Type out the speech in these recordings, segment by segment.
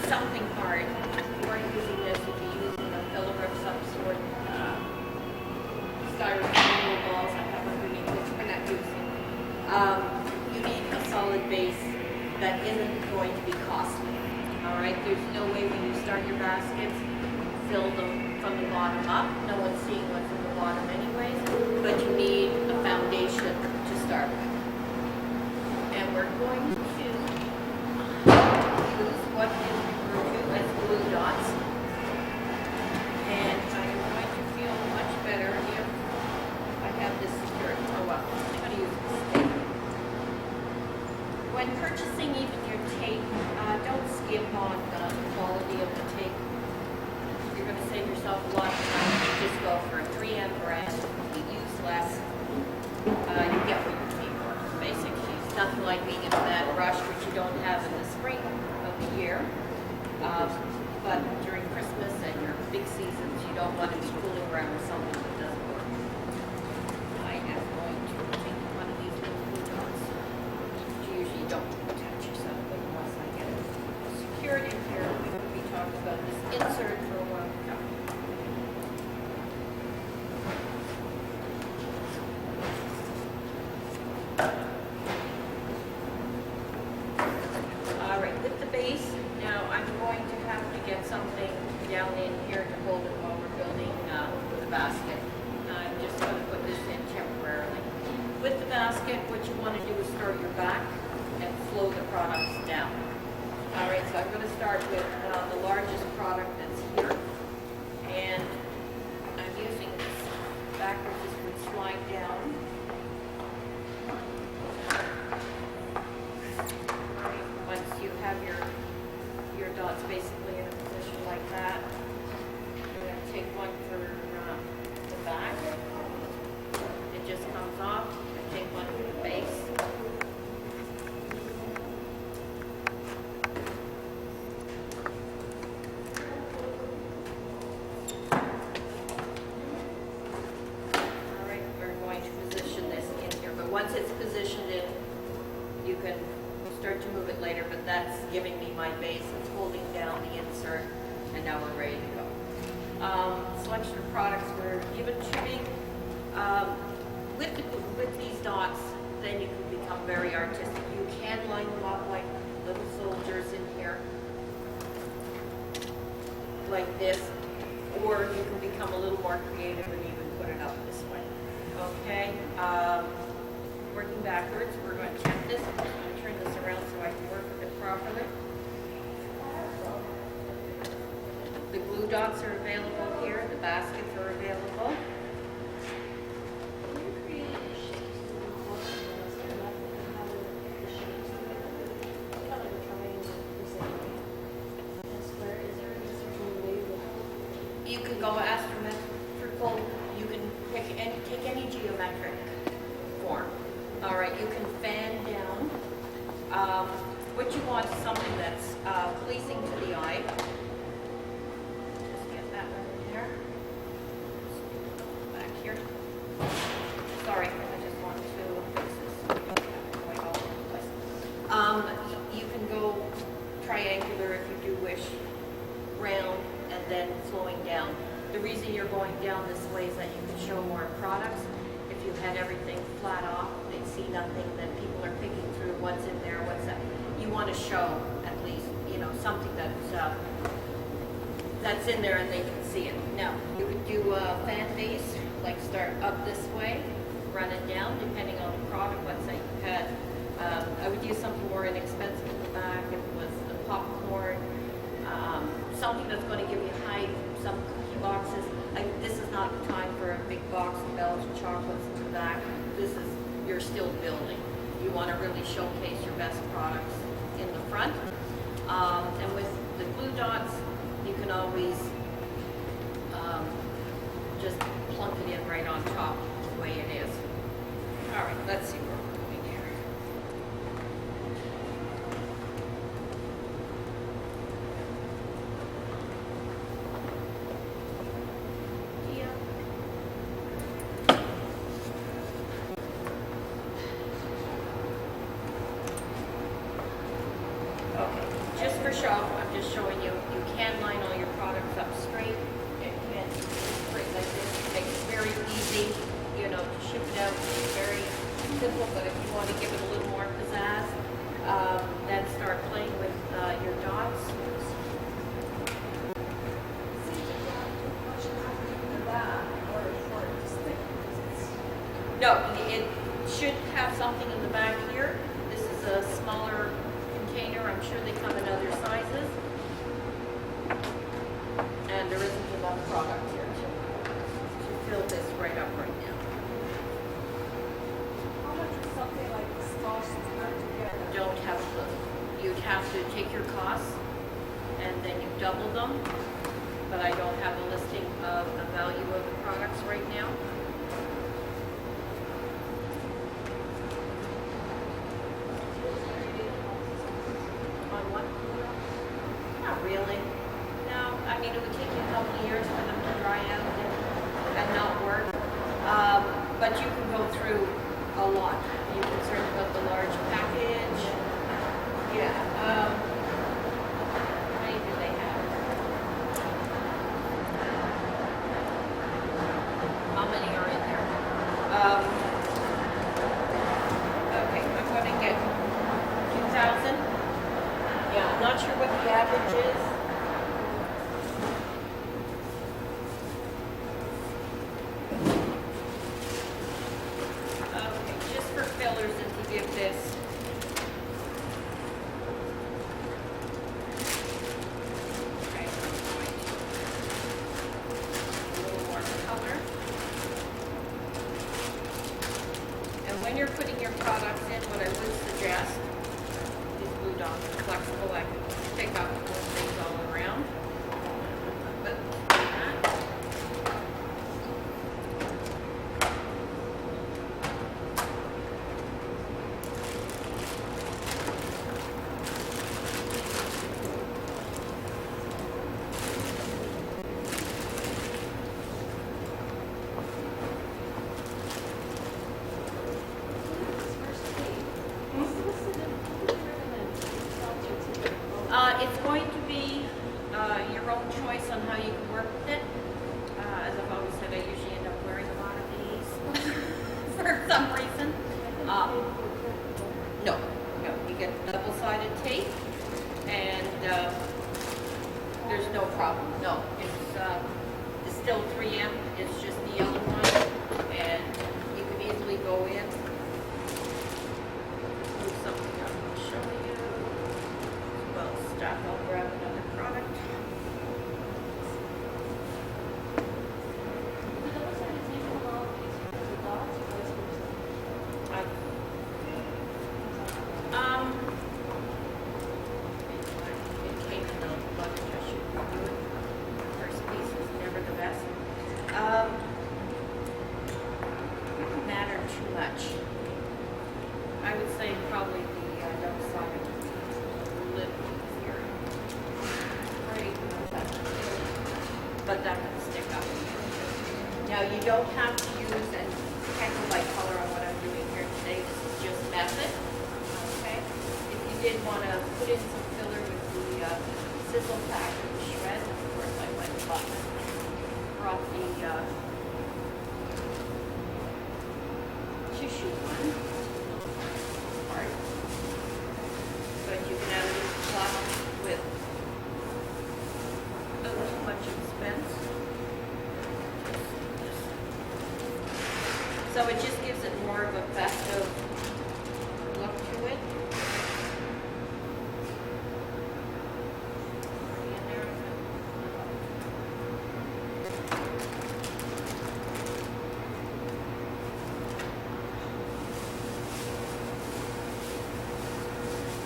something hard, you are using this, if you're using a filler of some sort, styrofoam balls I have underneath, which we're not using. You need a solid base that isn't going to be costly. All right, there's no way when you start your baskets, fill them from the bottom up. No one's seeing what's in the bottom anyways, but you need a foundation to start with. And we're going to use what is referred to as glue dots. And I'm going to feel much better if I have this secured. Oh well, I'm going to use this tape. When purchasing even your tape, don't skimp on the quality of the tape. You're going to save yourself a lot of time. You just go for a 3M brand. You use less. You get what you're paying for, basically. It's nothing like being in that rush, which you don't have in the spring of the year. But during Christmas and your big seasons, you don't want to be fooling around with something that doesn't work. I am going to take one of these little glue dots, which you usually don't attach yourself, but once I get it secured in here, we will be talking about this insert for a while to come. All right, with the base, now I'm going to have to get something down in here to hold it while we're building the basket. I'm just going to put this in temporarily. With the basket, what you want to do is start your back and flow the products down. All right, so I'm going to start with the largest product that's here. And I'm using this backwards. This would slide down. Once you have your dots basically in a position like that, you're going to take one for the back. It just comes off. I take one for the base. All right, we're going to position this in here, but once it's positioned in, you can start to move it later, but that's giving me my base. It's holding down the insert, and now we're ready to go. Selection of products were given to me. With these dots, then you can become very artistic. You can line them up like little soldiers in here, like this, or you can become a little more creative and even put it up this way. Okay, working backwards, we're going to check this. I'm going to turn this around so I can work with it properly. The glue dots are available here. The baskets are available. You can go astrometrical. You can take any geometric form. All right, you can fan down. What you want is something that's pleasing to the eye. Just get that one in there. Back here. Sorry, I just want to fix this. Going all over the place. You can go triangular if you do wish, round, and then flowing down. The reason you're going down this way is that you can show more products. If you had everything flat off, they'd see nothing, then people are picking through what's in there, what's that. You want to show at least, something that's in there and they can see it. Now, you could do a fan base, like start up this way, run it down, depending on the product. Let's say you had, I would use something more inexpensive in the back. If it was the popcorn, something that's going to give you height, some cookie boxes. This is not the time for a big box of Belgian chocolates in the back. You're still building. You want to really showcase your best products in the front. And with the glue dots, you can always just plunk it in right on top the way it is. All right, let's see where we're going here. Okay, just for show, showing you, you can line all your products up straight. It can straight like this. It makes it very easy, you know, to ship it out. It's very simple, but if you want to give it a little more pizzazz, then start playing with your dots. No, it should have something in the back here. This is a smaller container. I'm sure they come in other sizes. And there isn't enough product here to fill this right up right now. How much would something like this cost to put together? Don't have a clue. You'd have to take your costs and then you double them. But I don't have a listing of the value of the products right now. On what? Not really. No, I mean, it would take you a couple of years for them to dry out and not work. But you can go through a lot. You can search about the large package. Yeah. How many do they have? How many are in there? Okay, I'm going to get 2,000. Yeah, I'm not sure what the average is. Okay, just for fillers and to give this. Okay, a little more color. And when you're putting your products in, what I would suggest is glue dots. It's flexible. I can take out more things all around. But like that. It's going to be your own choice on how you can work with it. As I've always said, I usually end up wearing a lot of these for some reason. No, you get double-sided tape, and there's no problem. No, it's still 3M. It's just the yellow one, and you can easily go in. Move something up. I'll show you. Well, stop. I'll grab another product. It came in the luggage. I should review it. First piece is never the best. Wouldn't matter too much. I would say probably the double-sided lip here. Right, but that can stick up. Now you don't have to use and kind of like color on what I'm doing here today. This is just method. Okay. If you did want to put in some filler with the sizzle pack or the shred, of course I went and brought the tissue one. Part. But you can add a little cloth with a little much expense. So it just gives it more of a festive look to it.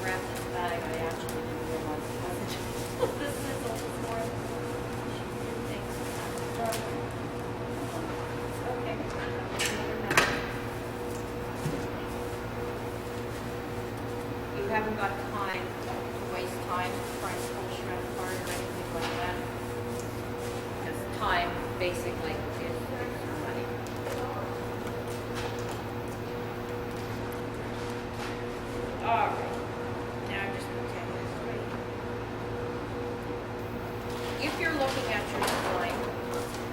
Wrap this bag. I actually didn't realize it wasn't. This is more things. Okay. You haven't got time to waste time trying to pull shred apart or anything like that. Because time basically is your money. Alright. Now I'm just going to take this right. at your design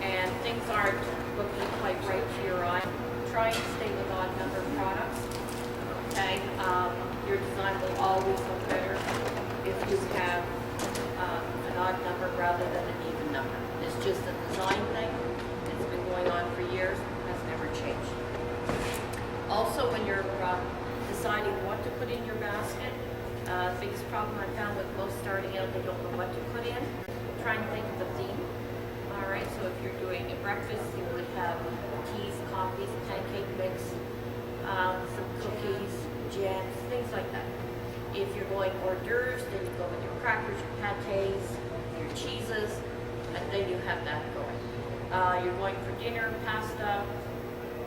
and things aren't looking quite right to your eye, try and stay with odd number products. Okay, your design will always look better if you have an odd number rather than an even number. It's just a design thing. It's been going on for years, has never changed. Also, when you're deciding what to put in your basket, the biggest problem I found with most starting out, they don't know what to put in. Try and think of a theme. All right, so if you're doing a breakfast, you would have teas, coffees, pancake mix, some cookies, jams, things like that. If you're going hors d'oeuvres, then you go with your crackers, your pâtés, your cheeses, and then you have that going. You're going for dinner, pasta,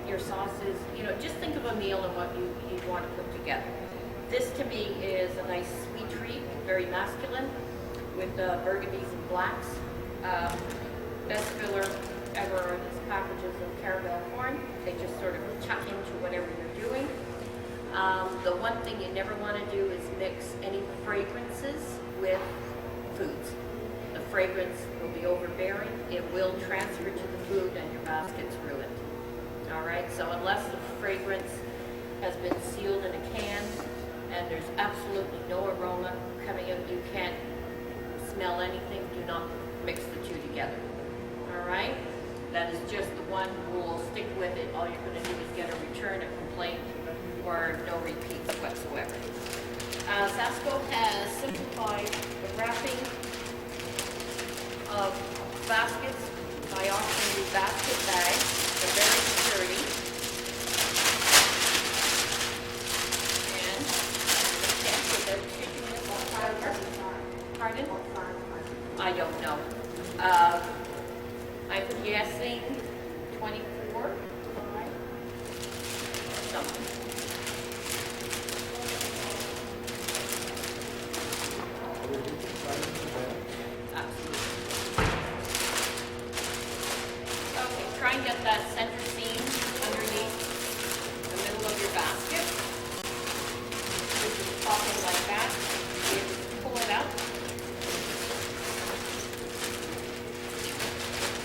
your sauces, just think of a meal and what you'd want to put together. This to me is a nice sweet treat, very masculine, with burgundies and blacks. Best filler ever are these packages of caramel corn. They just sort of tuck into whatever you're doing. The one thing you never want to do is mix any fragrances with foods. The fragrance will be overbearing. It will transfer to the food and your basket's ruined. All right, so unless the fragrance has been sealed in a can and there's absolutely no aroma coming out, you can't smell anything, do not mix the two together. All right, that is just the one rule. Stick with it. All you're going to do is get a return, a complaint, or no repeats whatsoever. Sasco has simplified the wrapping of baskets by offering you basket bags. They're very sturdy. And they can't put their chicken in the fiber. Pardon? I don't know. I'm guessing 24. Something. Absolutely. Okay, try and get that center seam underneath the middle of your basket. Which is popping like that. You pull it out.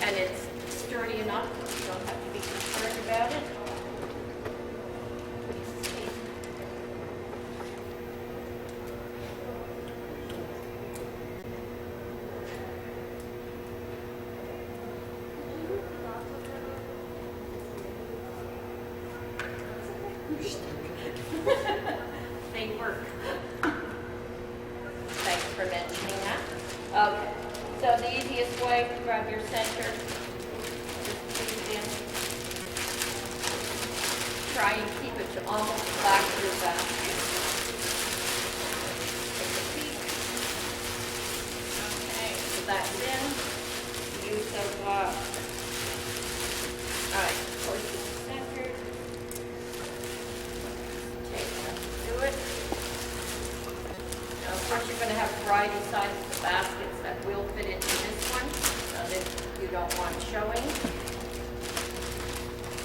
And it's sturdy enough, you don't have to be concerned about it. They work. Thanks for mentioning that. Okay, so the easiest way, grab your center, just squeeze in. Try and keep it to almost the back of your basket. Take a peek. Okay, so that's in. Use of, all right, of course it's centered. Take that, do it. Now, of course, you're going to have a variety of sizes of baskets that will fit into this one, that you don't want showing.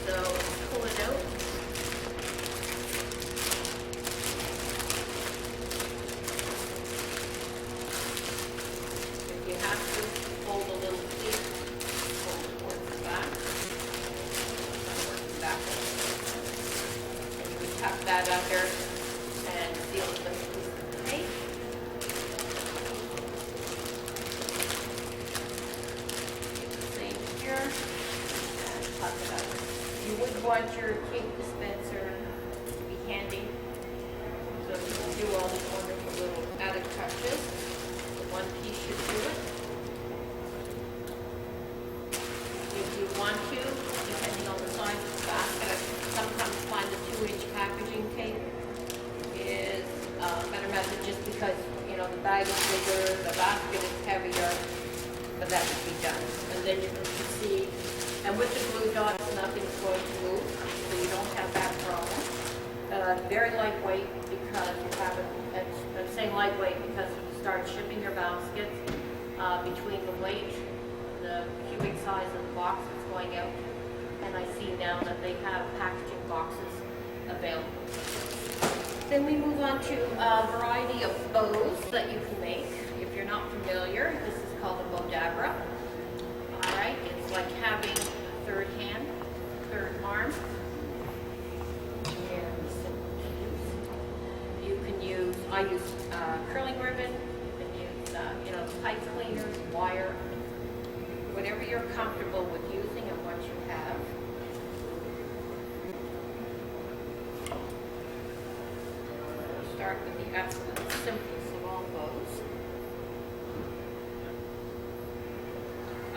So, pull it out. If you have to, fold a little seat, fold towards the back. Towards the back. And you can tuck that under and seal it with a piece of tape. Same here. And tuck it under. You would want your tape dispenser to be handy, so you can do all these wonderful little added touches. The one piece should do it. If you want to, depending on the size of the basket, I sometimes find the 2-inch packaging tape is a better method just because, the bag is bigger, the basket is heavier, but that would be done. And then you can see, and with the glue dots, nothing's going to move, so you don't have that problem. Very lightweight because you have it, I'm saying lightweight because when you start shipping your baskets, between the weight, the cubic size of the box that's going out, and I see now that they have packaging boxes available. Then we move on to a variety of bows that you can make. If you're not familiar, this is called a bow dabra. I use curling ribbon, you can use, pipe cleaners, wire, whatever you're comfortable with using and what you have. We'll start with the absolute simplest of all bows.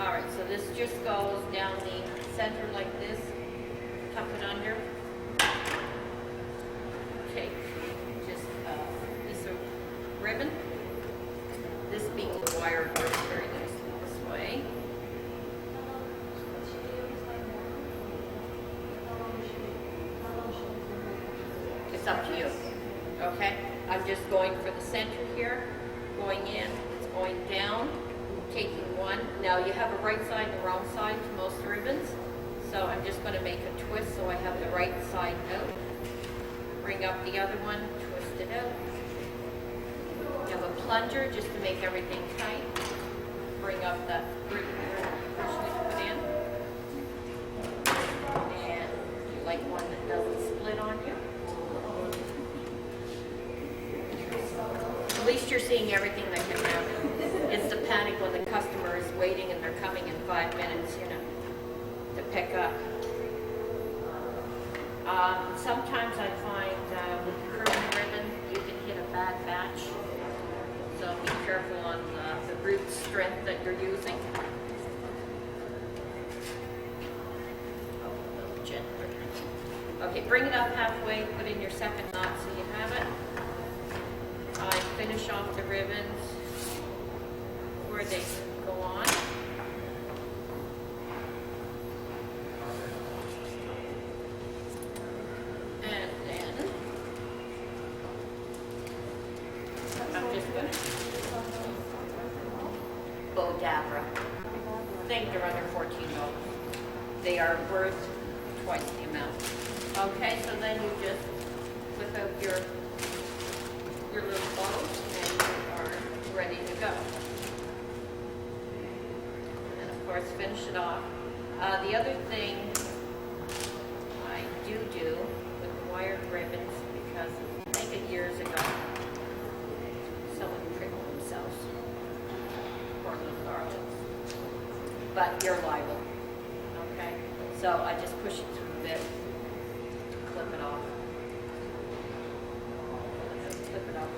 All right, so this just goes down the center like this, tuck it under. Take just a piece of ribbon. This being the wire works very nicely this way. It's up to you. Okay? I'm just going for the center here, going in, it's going down, taking one. Now you have a right side and a wrong side to most ribbons. So I'm just going to make a twist so I have the right side out. Bring up the other one, twist it out. You have a plunger just to make everything tight. Bring up that ribbon we put in. And you like one that doesn't split on you. At least you're seeing everything that can happen. It's the panic when the customer is waiting and they're coming in 5 minutes, to pick up. Sometimes I find with curling ribbon, you can hit a bad batch. So be careful on the root strength that you're using. Oh, a little gentler. Okay, bring it up halfway, put in your second knot so you have it. I finish off the ribbons where they go on. And then I'm just going to Bodabra. I think they're under $14. They are worth twice the amount. Okay, so then you just flip out your little bows and you are ready to go. And of course finish it off. The other thing I do with the wired ribbons, because I think it years ago, someone prickled themselves. Poor little darlings. But you're liable. Okay? So I just push it through a bit, clip it off. Flip it up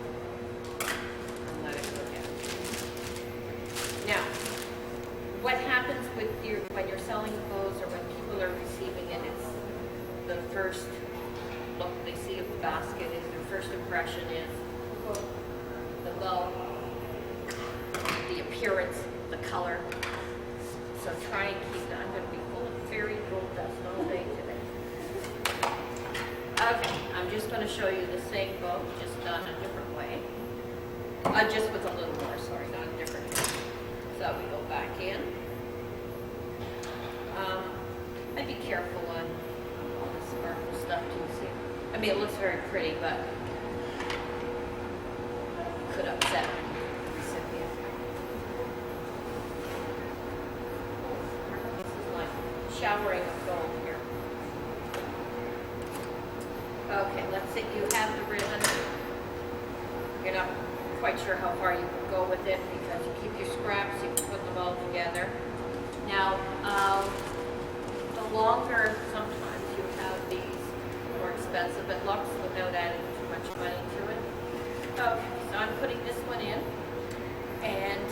and let it go down. Now, what happens with when you're selling bows or when people are receiving it, it's the first look they see of the basket, and their first impression is the bow, the appearance, the color. So try and keep that. I'm going to be full of fairy gold dust all day today. Okay, I'm just going to show you the same bow, just done a different way. Just with a little more, sorry, not a different way. So we go back in. I'd be careful on all the sparkle stuff too. See, I mean, it looks very pretty, but could upset the recipient. This is like showering of gold here. Okay, let's say you have the ribbon. You're not quite sure how far you can go with it because you keep your scraps, you can put them all together. Now, the longer sometimes you have these, the more expensive it looks without adding too much money to it. Okay, so I'm putting this one in, and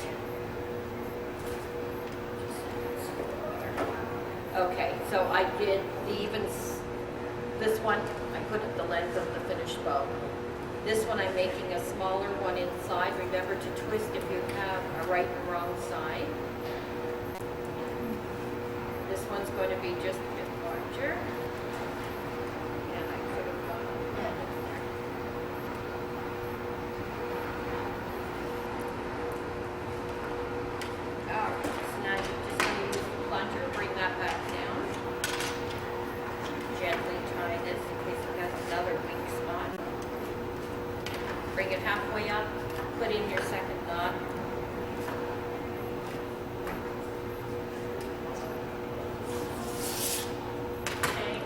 okay, so I did this one, I put at the length of the finished bow. This one I'm making a smaller one inside. Remember to twist if you have a right and wrong side. This one's going to be just a bit larger. And I could have gone ahead in there. Alright, so now you're just going to use the plunger, bring that back down. Gently tie this in case it has another weak spot. Bring it halfway up, put in your second knot. Okay.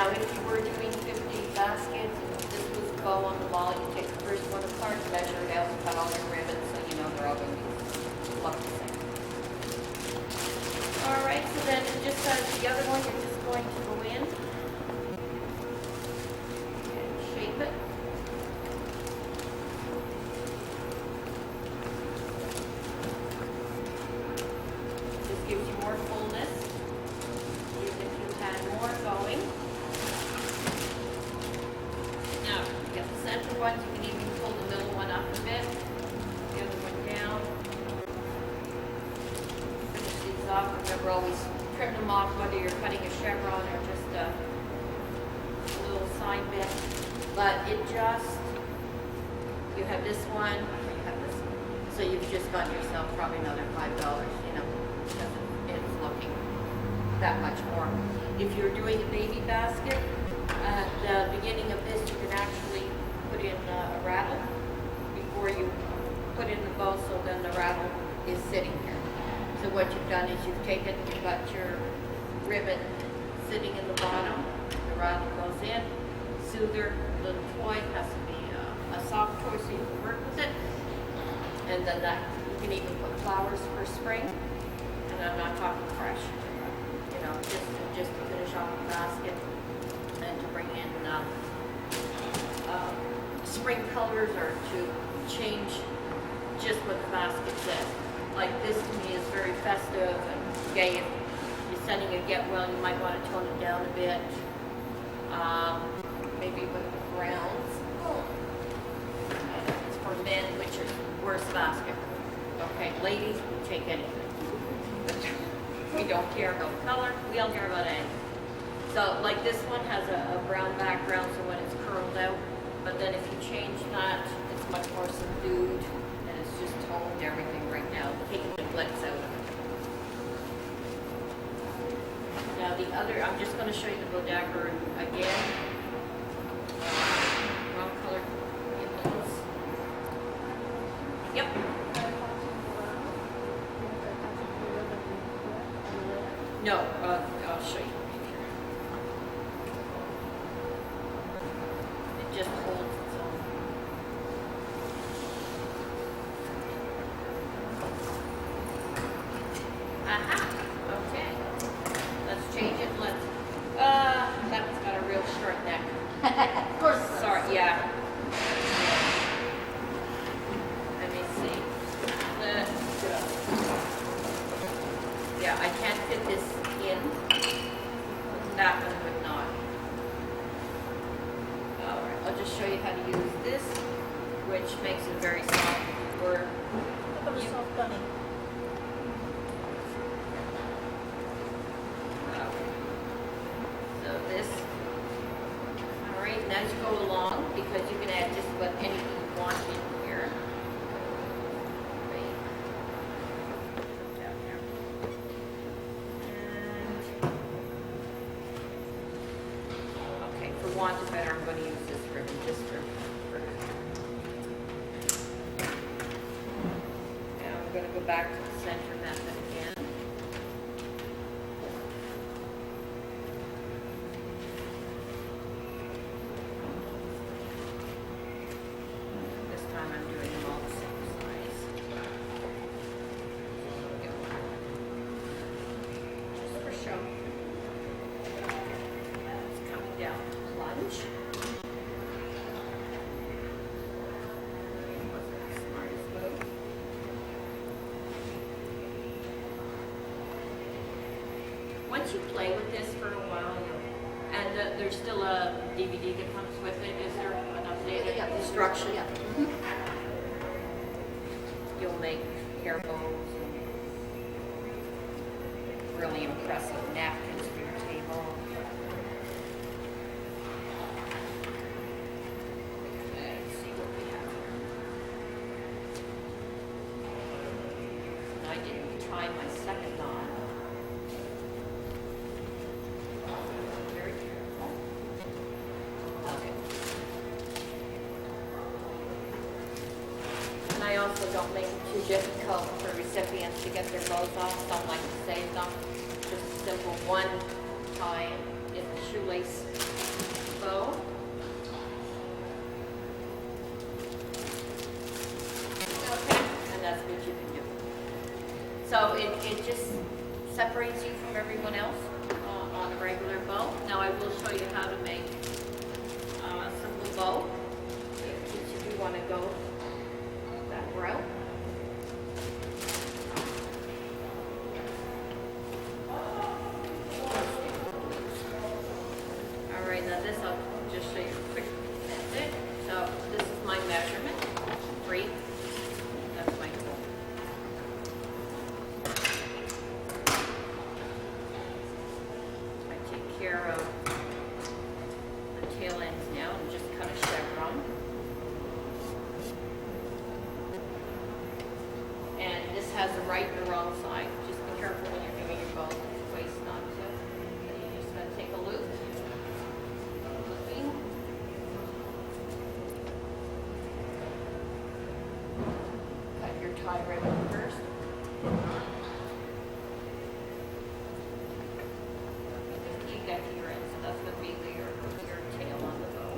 Now, if you were doing 50 baskets, this was the bow on the wall, you take the first one apart, measure it out, cut all your ribbons, so you know they're all going to look the same. All right, so then just as the other one, you're just going to go in and shape it. This gives you more fullness, even if you had more going. Now, you get the center ones, you can even pull the middle one up a bit, the other one down. Finish these off. Remember, always trim them off, whether you're cutting a chevron or just a little side bit. But it just, you have this one, you have this one. So you've just got yourself probably another $5, you know, because it's looking that much more. If you're doing a baby basket, at the beginning of this, you can actually put in a rattle before you put in the bow, so then the rattle is sitting here. So what you've done is you've taken, you've got your ribbon sitting in the bottom, the rattle goes in, soother, little toy, has to be a soft toy so you can work with it. And then that, you can even put flowers for spring, and I'm not talking fresh, you know, just to finish off the basket and to bring in spring colors or to change just what the basket says. Like this to me is very festive and gay. If you're sending a get well, you might want to tone it down a bit. Maybe with the browns. It's for men, which is worst basket. Okay, ladies, we take anything. We don't care about color. We don't care about anything. So like this one has a brown background, so when it's curled out, but then if you change that, it's much more subdued, and it's just toned everything right now, taking the glitz out of it. Now the other, I'm just going to show you the bow dagger again. Wrong color. Yep. No, I'll show you. It just holds its own. Aha! Okay. Let's change it. That one's got a real short neck. Of course. Sorry, yeah. Let me see. Yeah, I can't fit this in. That one would not. Alright, I'll just show you how to use this, which makes it very soft. Or Look at the soft bunny. so this. Alright, now as you go along, because you can add just about anything you want in here. Right. Down there. And okay, for want of better, I'm going to use this ribbon just for now I'm going to go back to the center method again. This time I'm doing them all the same size. Just for show. It's coming down to lunge. Smartest move. Once you play with this for a while, and there's still a DVD that comes with it, is there an updated Yeah, instruction? Yeah. You'll make hair bows and really impressive napkins for your table. Let's see what we have here. And I didn't tie my second knot. Very careful. Okay. And I also don't make it too difficult for recipients to get their bows off. Some like to save them. Just a simple one tie in the shoelace bow. Okay, and that's what you can do. So it just separates you from everyone else on a regular bow. Now I will show you how to make a simple bow if you want to go that route. All right, now this I'll just show you a quick method. So this is my measurement, 3. That's my tool. I take care of the tail ends now and just cut a chevron. And this has the right and the wrong side. Just be careful when you're doing your bow, waist not to. And you're just going to take a loop. Looping. Cut your tie ribbon first. You get to your end, so that's going to be your tail on the bow.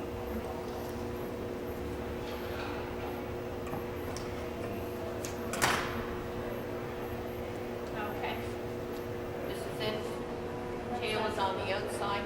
Okay. This is it. Tail is on the outside.